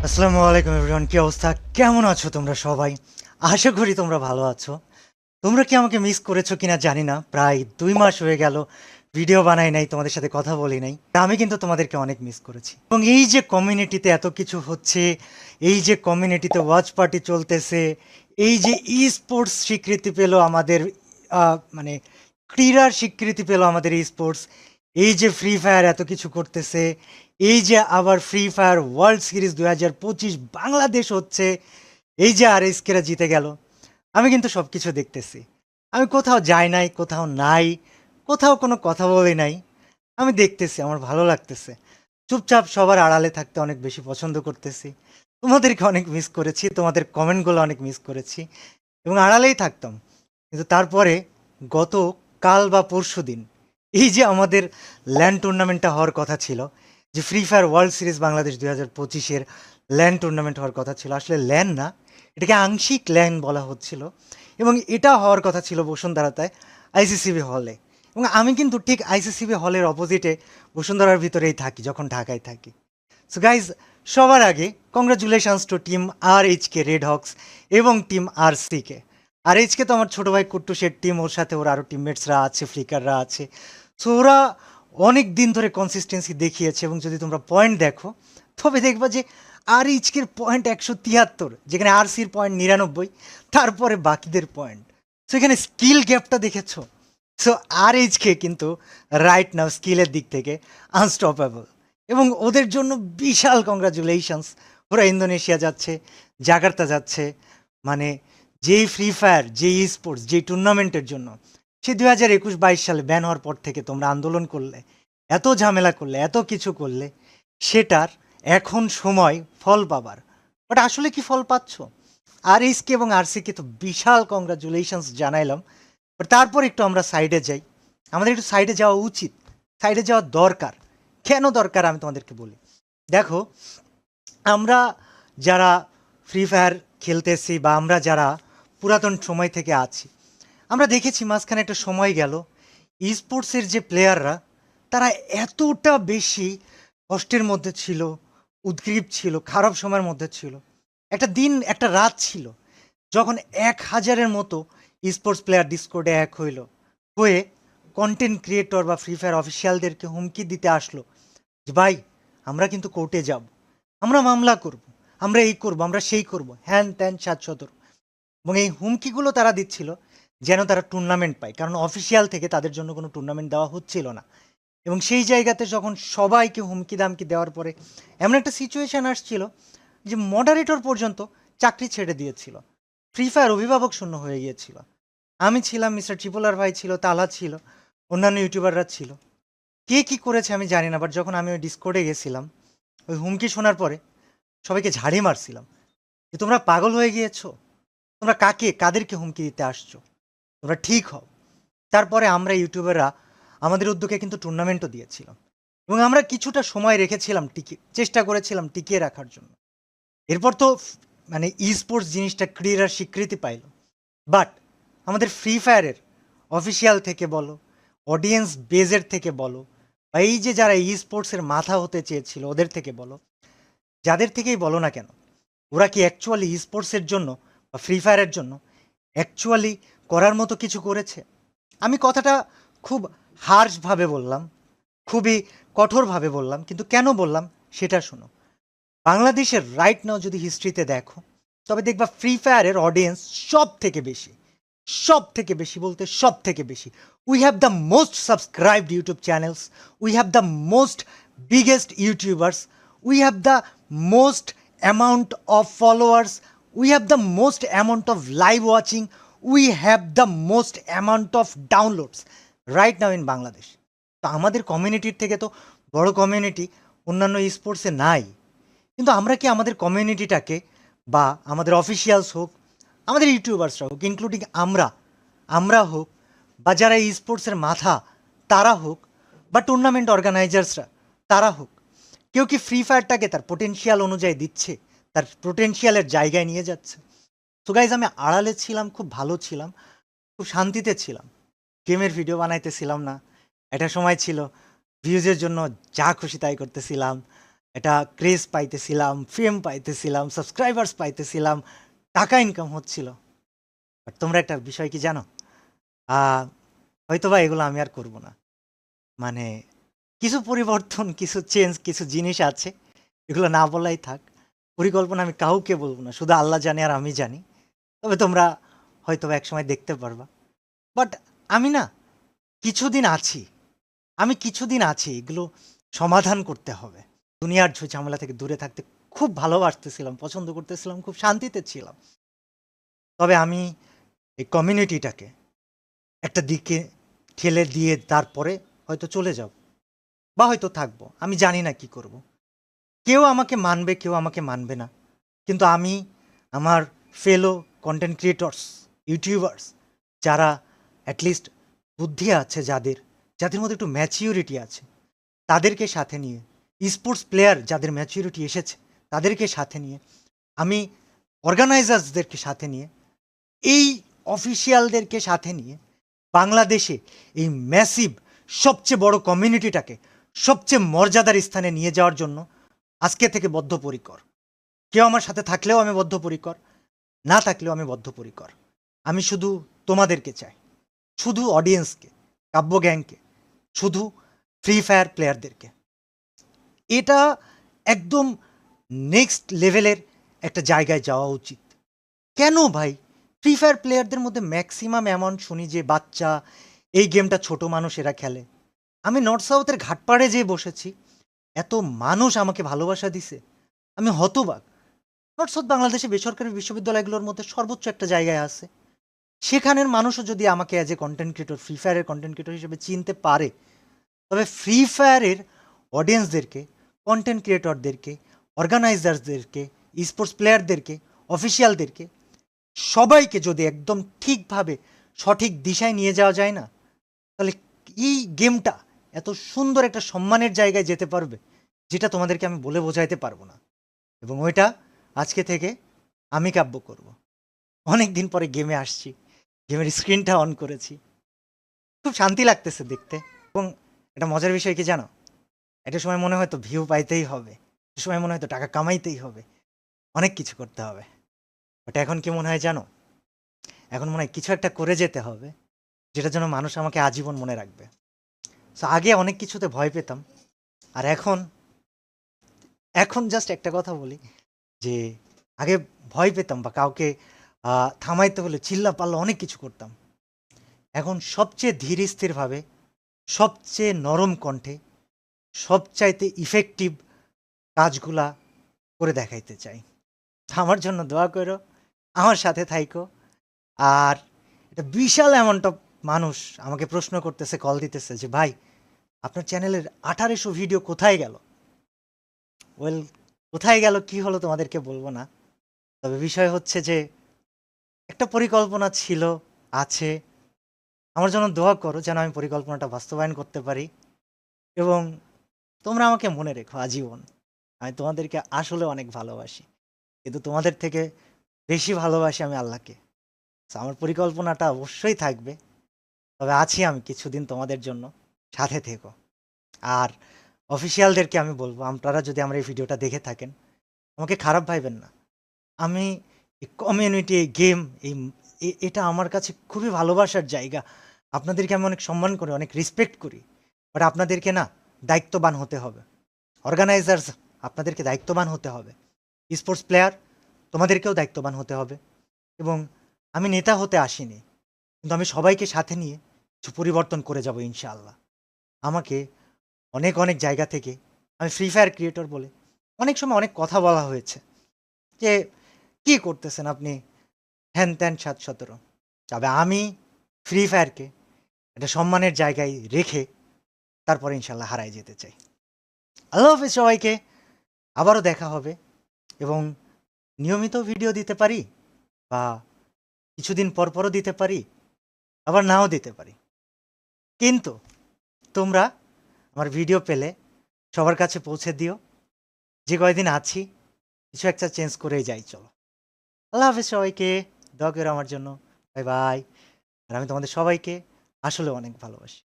আসসালামু আলাইকুম এভরিওয়ান, কি অবস্থা? কেমন আছো তোমরা সবাই? আশা করি তোমরা ভালো আছো। তোমরা কি আমাকে মিস করেছো কিনা জানি না। প্রায় ২ মাস হয়ে গেল ভিডিও বানাই নাই, তোমাদের সাথে কথা বলি নাই। আমি কিন্তু তোমাদেরকে অনেক মিস করেছি। এবং এই যে কমিউনিটিতে এত কিছু হচ্ছে, এই যে কমিউনিটিতে ওয়াচ পার্টি চলতেছে, এই যে স্পোর্টস স্বীকৃতি পেল আমাদের, মানে ক্রীড়ার স্বীকৃতি পেল আমাদের স্পোর্টস, এই যে ফ্রি ফায়ার এত কিছু করতেছে, এই যে আবার free fire world series ২০২৫ Bangladesh হচ্ছে, এই যে আর এসকেরা জিতে গেল, আমি কিন্তু সব কিছু দেখতেছি। আমি কোথাও যাই নাই, কোথাও নাই, কোথাও কোনো কথা বলি নাই। আমি দেখতেছি, আমার ভালো লাগতেছে। চুপচাপ সবার আড়ালে থাকতে অনেক বেশি পছন্দ করতেছি। তোমাদেরকে অনেক মিস করেছি, তোমাদের কমেন্টগুলো অনেক মিস করেছি এবং আড়ালেই থাকতাম। কিন্তু তারপরে গত কাল বা পরশুদিন এই যে আমাদের ল্যান্ড টুর্নামেন্টটা হওয়ার কথা ছিল, যে free fire world series Bangladesh ২০২৫-এর ল্যান্ড টুর্নামেন্ট হওয়ার কথা ছিল, আসলে ল্যান্ড না, এটাকে আংশিক ল্যান্ড বলা হচ্ছিল। এবং এটা হওয়ার কথা ছিল বসুন্ধরাতায়, আইসিসিবি হলে। এবং আমি কিন্তু ঠিক আইসিসিবি হলের অপোজিটে বসুন্ধরার ভিতরেই থাকি যখন ঢাকায় থাকি। সো গাইজ, সবার আগে congratulations to team R HK red hawks এবং team R CK. R HK তো আমার ছোটো ভাই কুট্টুসের টিম, ওর সাথে ওর আরও টিমমেটসরা আছে, ফ্লিকাররা আছে। সো ওরা অনেক দিন ধরে কনসিস্টেন্সি দেখিয়েছে এবং যদি তোমরা পয়েন্ট দেখো তবে দেখবা যে আর এইচকের পয়েন্ট ১৭৩, যেখানে আর সির পয়েন্ট ৯৯, তারপরে বাকিদের পয়েন্ট। সো এখানে স্কিল গ্যাপটা দেখেছো? সো আর এইচকে কিন্তু রাইট নাও স্কিলের দিক থেকে আনস্টপেবল, এবং ওদের জন্য বিশাল কংগ্রাচুলেশনস। ওরা ইন্দোনেশিয়া যাচ্ছে, জাকার্তা যাচ্ছে, মানে যেই ফ্রি ফায়ার, যেই স্পোর্টস, যেই টুর্নামেন্টের জন্য সে ২০২১-২২ সালে ব্যান হওয়ার পর থেকে তোমরা আন্দোলন করলে, এত ঝামেলা করলে, এত কিছু করলে, সেটার এখন সময় ফল পাবার। বাট আসলে কি ফল পাচ্ছ? আর এইচকে এবং আরসিকে তো বিশাল কংগ্রাচুলেশনস জানাইলাম। বাট তারপর একটু আমরা সাইডে যাই। আমাদের একটু সাইডে যাওয়া উচিত, সাইডে যাওয়া দরকার। কেন দরকার আমি তোমাদেরকে বলি। দেখো, আমরা যারা ফ্রি ফায়ার খেলতেছি বা আমরা যারা পুরাতন সময় থেকে আছি, আমরা দেখেছি মাঝখানে একটা সময় গেল স্পোর্টসের যে প্লেয়াররা, তারা এতটা বেশি কষ্টের মধ্যে ছিল, উদ্গ্রীব ছিল, খারাপ সময়ের মধ্যে ছিল। একটা দিন, একটা রাত ছিল যখন ১,০০০-এর মতো স্পোর্টস প্লেয়ার ডিসকর্ডে এক হইল, হয়ে কন্টেন্ট ক্রিয়েটর বা ফ্রি ফায়ার অফিসিয়ালদেরকে হুমকি দিতে আসলো যে ভাই, আমরা কিন্তু কোর্টে যাব, আমরা মামলা করব, আমরা এই করব, আমরা সেই করব, হ্যান ত্যান ৭ শতর। এবং এই হুমকিগুলো তারা দিচ্ছিল যেন তারা টুর্নামেন্ট পায়, কারণ অফিসিয়াল থেকে তাদের জন্য কোনো টুর্নামেন্ট দেওয়া হচ্ছিল না। এবং সেই জায়গাতে যখন সবাইকে হুমকি দামকি দেওয়ার পরে এমন একটা সিচুয়েশান আসছিল যে মডারেটর পর্যন্ত চাকরি ছেড়ে দিয়েছিল, ফ্রি ফায়ার অভিভাবক শূন্য হয়ে গিয়েছিল। আমি ছিলাম, মিস্টার ট্রিপলার ভাই ছিল, তালা ছিল, অন্যান্য ইউটিউবাররা ছিল। কে কী করেছে আমি জানি না, বাট যখন আমি ওই ডিসকর্ডে গেছিলাম, ওই হুমকি শোনার পরে সবাইকে ঝাড়ি মারছিলাম যে তোমরা পাগল হয়ে গিয়েছো, তোমরা কাকে, কাদেরকে হুমকি দিতে আসছো, তোমরা ঠিক হও। তারপরে আমরা ইউটিউবাররা আমাদের উদ্যোগে কিন্তু টুর্নামেন্টও দিয়েছিলাম এবং আমরা কিছুটা সময় রেখেছিলাম, চেষ্টা করেছিলাম টিকিয়ে রাখার জন্য। এরপর তো মানে স্পোর্টস জিনিসটা ক্রীড়ার স্বীকৃতি পাইল। বাট আমাদের ফ্রি ফায়ারের অফিসিয়াল থেকে বলো, অডিয়েন্স বেজের থেকে বলো, বা এই যে যারা স্পোর্টসের মাথা হতে চেয়েছিল ওদের থেকে বলো, যাদের থেকেই বলো না কেন, ওরা কি অ্যাকচুয়ালি স্পোর্টসের জন্য বা ফ্রি ফায়ারের জন্য অ্যাকচুয়ালি করার মতো কিছু করেছে? আমি কথাটা খুব হার্শভাবে বললাম, খুবই কঠোরভাবে বললাম, কিন্তু কেন বললাম সেটা শোনো। বাংলাদেশের রাইট নাও যদি হিস্ট্রিতে দেখো, তবে দেখবা ফ্রি ফায়ারের অডিয়েন্স সব থেকে বেশি, সব থেকে বেশি বলতে সব থেকে বেশি। We have the most subscribed YouTube channels, we have the most biggest YouTubers, we have the most amount of followers, we have the most amount of live watching, we have the most amount of downloads right now in Bangladesh. তো আমাদের কমিউনিটির থেকে তো বড় community অন্যান্য স্পোর্টসে নাই। কিন্তু আমরা কি আমাদের কমিউনিটিটাকে, বা আমাদের অফিসিয়ালস হোক, আমাদের ইউটিউবার্সরা হোক, ইনক্লুডিং আমরা হোক, বা যারা এই স্পোর্টসের মাথা তারা হোক, বা টুর্নামেন্ট অর্গানাইজার্সরা তারা হোক, কেউ কি ফ্রি ফায়ারটাকে তার পোটেনশিয়াল অনুযায়ী দিচ্ছে, তার পোটেনশিয়ালের জায়গায় নিয়ে যাচ্ছে? তো গাইজ, আমি আড়ালে ছিলাম, খুব ভালো ছিলাম, খুব শান্তিতে ছিলাম, গেমের ভিডিও বানাইতেছিলাম না। একটা সময় ছিল ভিউজের জন্য যা খুশি তাই করতেছিলাম, এটা ক্রেজ পাইতেছিলাম, ফেম পাইতেছিলাম, সাবস্ক্রাইবার্স পাইতেছিলাম, টাকা ইনকাম হচ্ছিল। বাট তোমরা একটা বিষয় কি জানো? আহ, হয়তোবা এগুলো আমি আর করব না। মানে কিছু পরিবর্তন, কিছু চেঞ্জ, কিছু জিনিস আছে, এগুলো না বলাই থাক। পরিকল্পনা আমি কাউকে বলবো না, শুধু আল্লাহ জানে আর আমি জানি। তবে তোমরা হয়তো একসময় দেখতে পারবা। বাট আমি না কিছুদিন আছি, এগুলো সমাধান করতে হবে। দুনিয়ার ঝামেলা থেকে দূরে থাকতে খুব ভালোবাসতেছিলাম, পছন্দ করতেছিলাম, খুব শান্তিতে ছিলাম। তবে আমি এই কমিউনিটিটাকে একটা দিকে ঠেলে দিয়ে তারপরে হয়তো চলে যাব, বা হয়তো থাকবো, আমি জানি না কি করব। কেউ আমাকে মানবে, কেউ আমাকে মানবে না, কিন্তু আমি আমার ফেলো কন্টেন্ট ক্রিয়েটর্স, ইউটিউবার্স, যারা অ্যাটলিস্ট বুদ্ধি আছে, যাদের মধ্যে একটু ম্যাচিউরিটি আছে, তাদেরকে সাথে নিয়ে, স্পোর্টস প্লেয়ার যাদের ম্যাচিউরিটি এসেছে তাদেরকে সাথে নিয়ে, আমি অর্গানাইজার্সদেরকে সাথে নিয়ে, এই অফিসিয়ালদেরকে সাথে নিয়ে বাংলাদেশে এই ম্যাসিভ সবচেয়ে বড় কমিউনিটিটাকে সবচেয়ে মর্যাদার স্থানে নিয়ে যাওয়ার জন্য আজকে থেকে বদ্ধপরিকর। কেউ আমার সাথে থাকলেও আমি বদ্ধপরিকর, না থাকলেও আমি বদ্ধপরিকর। আমি শুধু তোমাদেরকে চাই, শুধু অডিয়েন্সকে, কাব্য গ্যাংকে, শুধু ফ্রি ফায়ার প্লেয়ারদেরকে। এটা একদম নেক্সট লেভেলের একটা জায়গায় যাওয়া উচিত। কেন ভাই? ফ্রি ফায়ার প্লেয়ারদের মধ্যে ম্যাক্সিমাম এমন শুনি যে বাচ্চা, এই গেমটা ছোট মানুষেরা খেলে। আমি নর্থ সাউথের ঘাটপাড়ে যেয়ে বসেছি, এত মানুষ আমাকে ভালোবাসা দিছে, আমি হতবাক। নর্থ সাউথ বাংলাদেশে বেসরকারি বিশ্ববিদ্যালয়গুলোর মধ্যে সর্বোচ্চ একটা জায়গায় আছে। সেখানের মানুষও যদি আমাকে as a content creator, free ফায়ারের কন্টেন্ট ক্রিয়েটর হিসেবে চিনতে পারে, তবে ফ্রি ফায়ারের অডিয়েন্সদেরকে, কন্টেন্ট ক্রিয়েটরদেরকে, অর্গানাইজার্সদেরকে, স্পোর্টস প্লেয়ারদেরকে, অফিসিয়ালদেরকে, সবাইকে যদি একদম ঠিকভাবে সঠিক দিশায় নিয়ে যাওয়া যায় না, তাহলে এই গেমটা এত সুন্দর একটা সম্মানের জায়গায় যেতে পারবে, যেটা তোমাদেরকে আমি বলে বোঝাইতে পারবো না। এবং ওইটা আজকে থেকে আমি কাব্য করব। অনেক দিন পরে গেমে আসছি, গেমের স্ক্রিনটা অন করেছি, খুব শান্তি লাগতেছে দেখতে। এবং একটা মজার বিষয় কি জানো? একটা সময় মনে হয় তো ভিউ পাইতেই হবে, একটা সময় মনে হয় তো টাকা কামাইতেই হবে, অনেক কিছু করতে হবে। বাট এখন কি মনে হয় জানো? এখন মনে হয় কিছু একটা করে যেতে হবে, যেটার জন্য মানুষ আমাকে আজীবন মনে রাখবে। সো আগে অনেক কিছুতে ভয় পেতাম, আর এখন এখন জাস্ট একটা কথা বলি, যে আগে ভয় পেতাম বা কাউকে থামাইতে হলে চিল্লা পাল্লা অনেক কিছু করতাম। এখন সবচেয়ে ধীর স্থিরভাবে, সবচেয়ে নরম কণ্ঠে, সবচাইতে ইফেক্টিভ কাজগুলা করে দেখাইতে চাই। আমার জন্য দোয়া করো, আমার সাথে থাইকো। আর এটা বিশাল অ্যামাউন্ট অফ মানুষ আমাকে প্রশ্ন করতেছে, কল দিতেছে যে ভাই, আপনার চ্যানেলের 1800 ভিডিও কোথায় গেল? ওয়েল, কোথায় গেল কি হলো তোমাদেরকে বলবো না। তবে বিষয় হচ্ছে যে একটা পরিকল্পনা ছিল, আছে। আমার জন্য দোয়া করো যেন আমি পরিকল্পনাটা বাস্তবায়ন করতে পারি। এবং তোমরা আমাকে মনে রেখো আজীবন। আমি তোমাদেরকে আসলে অনেক ভালোবাসি, কিন্তু তোমাদের থেকে বেশি ভালোবাসি আমি আল্লাহকে। So, আমার পরিকল্পনাটা অবশ্যই থাকবে। তবে আছি আমি কিছুদিন তোমাদের জন্য, সাথে থেকো। আর অফিসিয়ালদেরকে আমি বলবো, আপনারা যদি আমার এই ভিডিওটা দেখে থাকেন, আমাকে খারাপ ভাইবেন না। আমি এই কমিউনিটি, এই গেম, এটা আমার কাছে খুবই ভালোবাসার জায়গা। আপনাদেরকে আমি অনেক সম্মান করি, অনেক রেসপেক্ট করি। বাট আপনাদেরকে না দায়িত্ববান হতে হবে। অর্গানাইজার্স, আপনাদেরকে দায়িত্ববান হতে হবে। স্পোর্টস প্লেয়ার, তোমাদেরকেও দায়িত্ববান হতে হবে। এবং আমি নেতা হতে আসিনি, কিন্তু আমি সবাইকে সাথে নিয়ে কিছু পরিবর্তন করে যাব ইনশাআল্লাহ। আমাকে অনেক অনেক জায়গা থেকে, আমি ফ্রি ফায়ার ক্রিয়েটর বলে অনেক সময় অনেক কথা বলা হয়েছে যে কি করতেছেন আপনি, হ্যান ত্যান ৭-১৭। তবে আমি ফ্রি ফায়ারকে একটা সম্মানের জায়গায় রেখে তারপরে ইনশাল্লাহ হারাই যেতে চাই। আল্লাহ হাফিজ সবাইকে, আবারও দেখা হবে। এবং নিয়মিত ভিডিও দিতে পারি, বা কিছুদিন পর পরও দিতে পারি, আবার নাও দিতে পারি। কিন্তু তোমরা আমার ভিডিও পেলে সবার কাছে পৌঁছে দিও। যে কয়দিন আছি কিছু একটা চেঞ্জ করেই যাই, চলো। আল্লাহ হাফিজ সবাইকে, দোয়া করো আমার জন্য। Bye bye. আর আমি তোমাদের সবাইকে আসলে অনেক ভালোবাসি।